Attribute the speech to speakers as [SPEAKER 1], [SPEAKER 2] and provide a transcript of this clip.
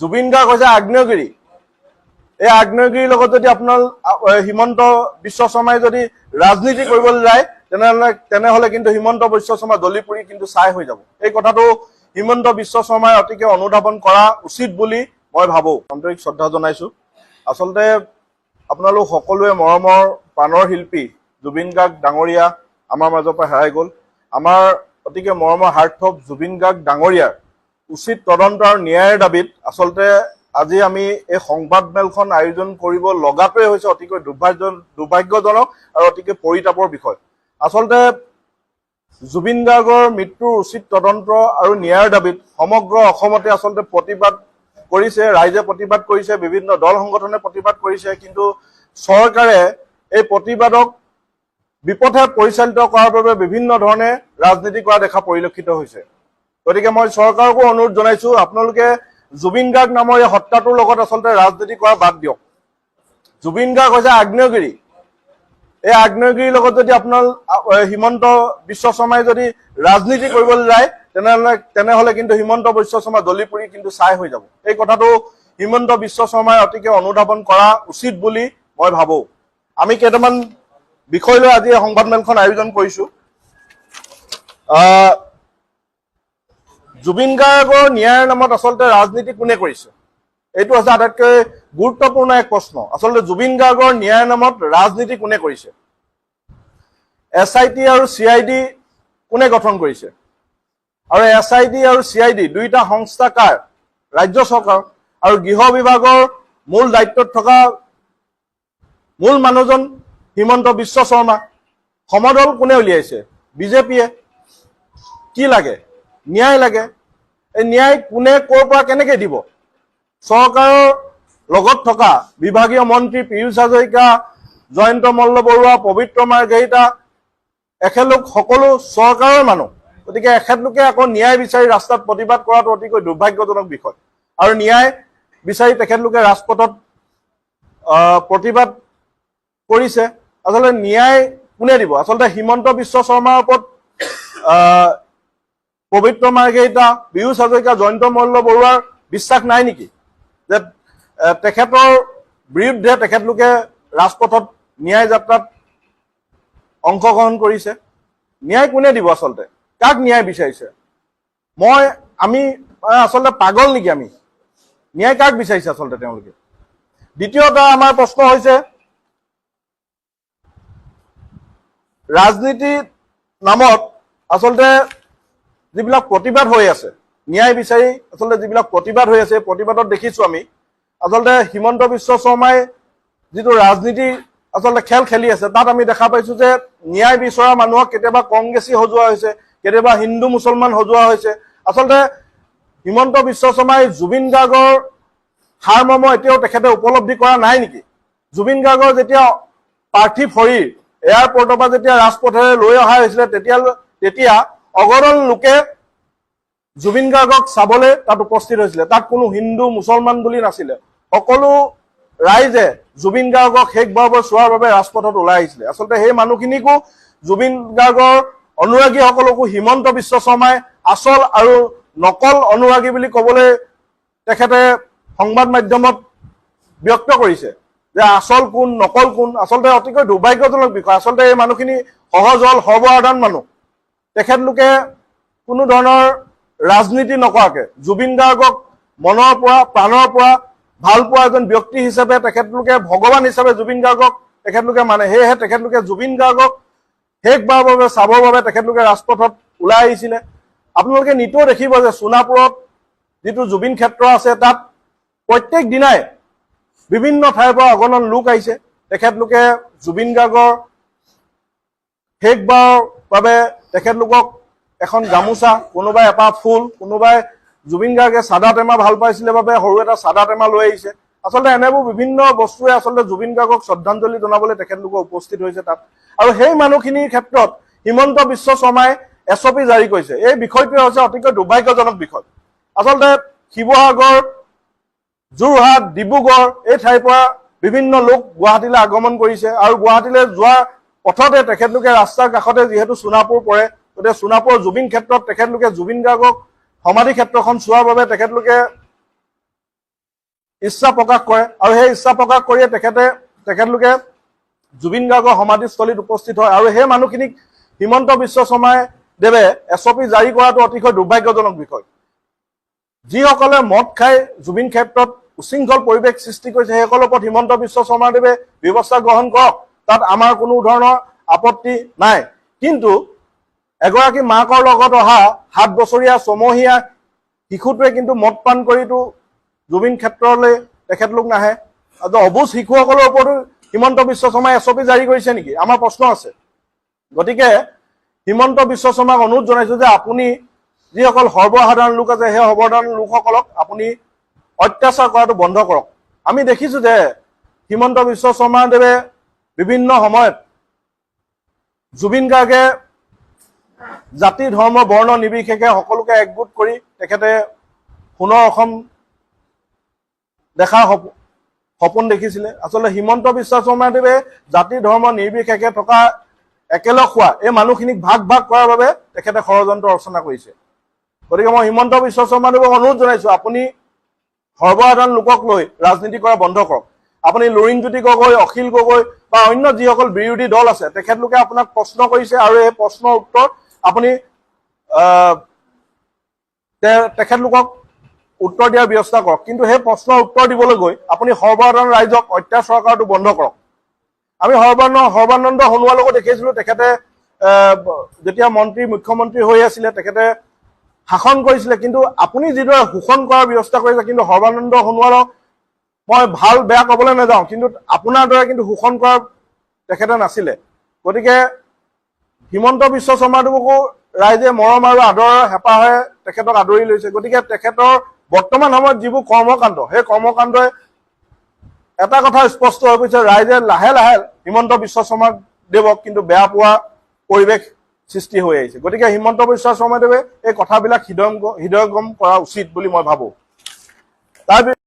[SPEAKER 1] জুবিন গাৰ্গ হৈছে আগ্নেয়গিৰি। এই আগ্নেয়গিৰিৰ লগত যদি আপোনাৰ হিমন্ত বিশ্ব শৰ্মাই যদি ৰাজনীতি কৰিবলৈ যায় তেনেহলে কিন্তু হিমন্ত বিশ্ব শৰ্মা দলি পুৰি কিন্তু ছাই হৈ যাব। এই কথাটো হিমন্ত বিশ্ব শৰ্মাই অতিকে অনুধাৱন কৰা উচিত বুলি মই ভাবো। আন্তৰিক শ্ৰদ্ধা জনাইছো। আচলতে আপোনালোক সকলোৱে মৰমৰ প্ৰাণৰ শিল্পী জুবিন গাৰ্গ ডাঙৰীয়া আমাৰ মাজৰ পৰা হেৰাই গ'ল। আমাৰ অতিকে মৰমৰ হাৰ্থব জুবিন গাৰ্গ ডাঙৰীয়াৰ উচিত তদন্ত আৰু ন্যায়ৰ দাবীত আচলতে আজি আমি এই সংবাদমেলখন আয়োজন কৰিব লগাটোৱে হৈছে অতিকৈ দুৰ্ভাগ্যজনক আৰু অতিকে পৰিতাপৰ বিষয়। আচলতে জুবিন গাৰ্গৰ মৃত্যুৰ উচিত তদন্ত আৰু ন্যায়ৰ দাবীত সমগ্ৰ অসমতে আচলতে প্ৰতিবাদ কৰিছে, ৰাইজে প্ৰতিবাদ কৰিছে, বিভিন্ন দল সংগঠনে প্ৰতিবাদ কৰিছে, কিন্তু চৰকাৰে এই প্ৰতিবাদক বিপথে পৰিচালিত কৰাৰ বাবে বিভিন্ন ধৰণে ৰাজনীতি কৰা দেখা পৰিলক্ষিত হৈছে। গতিকে মই চৰকাৰকো অনুৰোধ জনাইছো, আপোনালোকে জুবিন গাৰ্গ নামৰ এই হত্যাটোৰ লগত আচলতে ৰাজনীতি কৰা বাদ দিয়ক। জুবিন গাৰ্গ হৈছে আগ্নেয়গিৰি। এই আগ্নেয়গিৰিৰ লগত যদি আপোনাৰ হিমন্ত বিশ্ব শৰ্মাই যদি ৰাজনীতি কৰিবলৈ যায় তেনেহলে কিন্তু হিমন্ত বিশ্ব শৰ্মা দলি পুৰি কিন্তু ছাই হৈ যাব। এই কথাটো হিমন্ত বিশ্ব শৰ্মাই অতিকে অনুধাৱন কৰা উচিত বুলি মই ভাবো। আমি কেইটামান বিষয় লৈ আজি সংবাদমেলখন আয়োজন কৰিছো। জুবিন গাৰ্গৰ ন্যায়ৰ নামত আচলতে ৰাজনীতি কোনে কৰিছে, এইটো হৈছে আটাইতকৈ গুৰুত্বপূৰ্ণ এক প্ৰশ্ন। আচলতে জুবিন গাৰ্গৰ ন্যায়ৰ নামত ৰাজনীতি কোনে কৰিছে? SIT আৰু CID কোনে গঠন কৰিছে? আৰু SIT আৰু CID দুইটা সংস্থা কাৰ? ৰাজ্য চৰকাৰ। আৰু গৃহ বিভাগৰ মূল দায়িত্বত থকা মূল মানুহজন হিমন্ত বিশ্ব শৰ্মা। সমদল কোনে উলিয়াইছে? বিজেপিয়ে। কি লাগে? ন্যায় লাগে। এই ন্যায় কোনে ক'ৰ পৰা কেনেকে দিব? চৰকাৰৰ লগত থকা বিভাগীয় মন্ত্ৰী পীয়ুষ হাজৰিকা, জয়ন্ত মল্ল বৰুৱা, পবিত্ৰ মাৰ্ঘেৰিটা এখেতলোক সকলো চৰকাৰৰ মানুহ। গতিকে এখেতলোকে আকৌ ন্যায় বিচাৰি ৰাস্তাত প্ৰতিবাদ কৰাটো অতিকৈ দুৰ্ভাগ্যজনক বিষয়। আৰু ন্যায় বিচাৰি তেখেতলোকে ৰাজপথত প্ৰতিবাদ কৰিছে। আচলতে ন্যায় কোনে দিব? আচলতে হিমন্ত বিশ্ব শৰ্মাৰ ওপৰত পবিত্ৰ মাৰ্ঘেৰিটা, পীয়ুষ হাজৰিকা, জয়ন্ত মল্ল বৰুৱাৰ বিশ্বাস নাই নেকি যে তেখেতৰ বিৰুদ্ধে তেখেতলোকে ৰাজপথত ন্যায় যাত্ৰাত অংশগ্ৰহণ কৰিছে? ন্যায় কোনে দিব? আচলতে কাক ন্যায় বিচাৰিছে? আমি আচলতে পাগল নেকি? আমি ন্যায় কাক বিচাৰিছে আচলতে তেওঁলোকে? দ্বিতীয়টা আমাৰ প্ৰশ্ন হৈছে, ৰাজনীতিৰ নামত আচলতে যিবিলাক প্ৰতিবাদ হৈ আছে, ন্যায় বিচাৰি আচলতে যিবিলাক প্ৰতিবাদ হৈ আছে, প্ৰতিবাদত দেখিছো আমি আচলতে হিমন্ত বিশ্ব শৰ্মাই যিটো ৰাজনীতি আচলতে খেল খেলি আছে, তাত আমি দেখা পাইছো যে ন্যায় বিচৰা মানুহক কেতিয়াবা কংগ্ৰেছী সজোৱা হৈছে, কেতিয়াবা হিন্দু মুছলমান সজোৱা হৈছে। আচলতে হিমন্ত বিশ্ব শৰ্মাই জুবিন গাৰ্গৰ সাৰমৰ্ম এতিয়াও তেখেতে উপলব্ধি কৰা নাই নেকি? জুবিন গাৰ্গৰ যেতিয়া পাৰ্থিৱ শৰীৰ এয়াৰপৰ্টৰ পৰা যেতিয়া ৰাজপথেৰে লৈ অহা হৈছিলে তেতিয়া অগণন লোকে জুবিন গাৰ্গক চাবলৈ তাত উপস্থিত হৈছিলে। তাত কোনো হিন্দু মুছলমান বুলি নাছিলে। সকলো ৰাইজে জুবিন গাৰ্গক শেষবাৰৰ চোৱাৰ বাবে ৰাজপথত ওলাই আহিছিলে। আচলতে সেই মানুহখিনিকো জুবিন গাৰ্গৰ অনুৰাগীসকলকো হিমন্ত বিশ্ব শৰ্মাই আচল আৰু নকল অনুৰাগী বুলি ক'বলৈ তেখেতে সংবাদ মাধ্যমত ব্যক্ত কৰিছে যে আচল কোন নকল কোন। আচলতে অতিকৈ দুৰ্ভাগ্যজনক বিষয়। আচলতে এই মানুহখিনি সহজ সৰল সৰ্বসাধাৰণ মানুহ। তেখেতলোকে কোনো ধৰণৰ ৰাজনীতি নকৰাকে জুবিন গাৰ্গক মনৰ পৰা প্ৰাণৰ পৰা ভাল পোৱা এজন ব্যক্তি হিচাপে তেখেতলোকে ভগৱান হিচাপে জুবিন গাৰ্গক তেখেতলোকে মানে। সেয়েহে তেখেতলোকে জুবিন গাৰ্গক শেষবাৰৰ বাবে চাবৰ বাবে তেখেতলোকে ৰাজপথত ওলাই আহিছিলে। আপোনালোকে নিতৌ দেখিব যে সোণাপুৰত যিটো জুবিন ক্ষেত্ৰ আছে, তাত প্ৰত্যেক দিনাই বিভিন্ন ঠাইৰ পৰা অগণন লোক আহিছে। তেখেতলোকে জুবিন গাৰ্গৰ শেষবাৰৰ বাবে তেখেতলোকক এখন গামোচা, কোনোবাই এপাহ ফুল, কোনোবাই জুবিন গাৰ্গে চাদা টেমা ভাল পাইছিলে বাবে সৰু এটা চাদা টেমা লৈ আহিছে। আচলতে এনেবোৰ বিভিন্ন বস্তুৱে আচলতে জুবিন গাৰ্গক শ্ৰদ্ধাঞ্জলি জনাবলৈ তেখেতলোকে উপস্থিত হৈছে তাত। আৰু সেই মানুহখিনিৰ ক্ষেত্ৰত হিমন্ত বিশ্ব শৰ্মাই SOP জাৰি কৰিছে। এই বিষয়টোৱে হৈছে অতিকৈ দুৰ্ভাগ্যজনক বিষয়। আচলতে শিৱসাগৰ, যোৰহাট, ডিব্ৰুগড় এই ঠাইৰ পৰা বিভিন্ন লোক গুৱাহাটীলৈ আগমন কৰিছে আৰু গুৱাহাটীলৈ যোৱাৰ পথতে তেখেতলোকে ৰাস্তাৰ কাষতে যিহেতু সোণাপুৰ পৰে, গতিকে সোণাপুৰৰ জুবিন ক্ষেত্ৰত তেখেতলোকে জুবিন গাৰ্গক সমাধি ক্ষেত্ৰখন চোৱাৰ বাবে তেখেতলোকে ইচ্ছা প্ৰকাশ কৰে আৰু সেই ইচ্ছা প্ৰকাশ কৰিয়ে তেখেতলোকে জুবিন গাৰ্গৰ সমাধিস্থলীত উপস্থিত হয় আৰু সেই মানুহখিনিক হিমন্ত বিশ্ব শৰ্মা দেৱে SOP জাৰি কৰাটো অতিশয় দুৰ্ভাগ্যজনক বিষয়। যিসকলে মদ খাই জুবিন ক্ষেত্ৰত উশৃংখল পৰিৱেশ সৃষ্টি কৰিছে সেইসকলৰ ওপৰত হিমন্ত বিশ্ব শৰ্মা দেৱে ব্যৱস্থা গ্ৰহণ কৰক, তাত আমাৰ কোনো ধৰণৰ আপত্তি নাই। কিন্তু এগৰাকী মাকৰ লগত অহা 7 বছৰীয়া ছমহীয়া শিশুটোৱে কিন্তু মদ পান কৰিতো জুবিন ক্ষেত্ৰলৈ তেখেতলোক নাহে। অবুজ শিশুসকলৰ ওপৰতো হিমন্ত বিশ্ব শৰ্মাই SOP জাৰি কৰিছে নেকি? আমাৰ প্ৰশ্ন আছে। গতিকে হিমন্ত বিশ্ব শৰ্মাক অনুৰোধ জনাইছো যে আপুনি যিসকল সৰ্বসাধাৰণ লোক আছে সেই সৰ্বসাধাৰণ লোকসকলক আপুনি অত্যাচাৰ কৰাটো বন্ধ কৰক। আমি দেখিছো যে হিমন্ত বিশ্ব শৰ্মা দেৱে বিভিন্ন সময়ত জুবিন গাৰ্গে জাতি ধৰ্ম বৰ্ণ নিৰ্বিশেষে সকলোকে একগোট কৰি তেখেতে পুনৰ অসম দেখাৰ সপোন দেখিছিলে। আচলতে হিমন্ত বিশ্ব শৰ্মা দেৱে জাতি ধৰ্ম নিৰ্বিশেষে থকা একেলগ হোৱা এই মানুহখিনিক ভাগ কৰাৰ বাবে তেখেতে ষড়যন্ত্ৰ ৰচনা কৰিছে। গতিকে মই হিমন্ত বিশ্ব শৰ্মা দেৱক অনুৰোধ জনাইছো আপুনি সৰ্বসাধাৰণ লোকক লৈ ৰাজনীতি কৰা বন্ধ কৰক। আপুনি লুৰিণজ্যোতি গগৈ, অখিল গগৈ বা অন্য যিসকল বিৰোধী দল আছে তেখেতলোকে আপোনাক প্ৰশ্ন কৰিছে আৰু এই প্ৰশ্নৰ উত্তৰ আপুনি তেখেতলোকক উত্তৰ দিয়াৰ ব্যৱস্থা কৰক। কিন্তু সেই প্ৰশ্নৰ উত্তৰ দিবলৈ গৈ আপুনি সৰ্বসাধাৰণ ৰাইজক অত্যাচাৰ কৰাটো বন্ধ কৰক। আমি সৰ্বানন্দ সোণোৱালকো দেখিছিলো, তেখেতে যেতিয়া মুখ্যমন্ত্ৰী হৈ আছিলে তেখেতে শাসন কৰিছিলে, কিন্তু আপুনি যিদৰে শোষণ কৰাৰ ব্যৱস্থা কৰিছে, কিন্তু সৰ্বানন্দ সোণোৱালক মই ভাল বেয়া ক'বলৈ নাযাওঁ, কিন্তু আপোনাৰ দৰে কিন্তু শোষণ কৰাৰ তেখেতে নাছিলে। গতিকে হিমন্ত বিশ্ব শৰ্মাদেৱকো ৰাইজে মৰম আৰু আদৰৰ হেঁপাহে তেখেতক আদৰি লৈছে। গতিকে তেখেতৰ বৰ্তমান সময়ত যিবোৰ কৰ্মকাণ্ড সেই কৰ্মকাণ্ডই এটা কথা স্পষ্ট হৈ পৰিছে, ৰাইজে লাহে লাহে হিমন্ত বিশ্ব শৰ্মা দেৱক কিন্তু বেয়া পোৱা পৰিৱেশ সৃষ্টি হৈ আহিছে। গতিকে হিমন্ত বিশ্ব শৰ্মা দেৱে এই কথাবিলাক হৃদয়ংগম কৰা উচিত বুলি মই ভাবো। তাৰ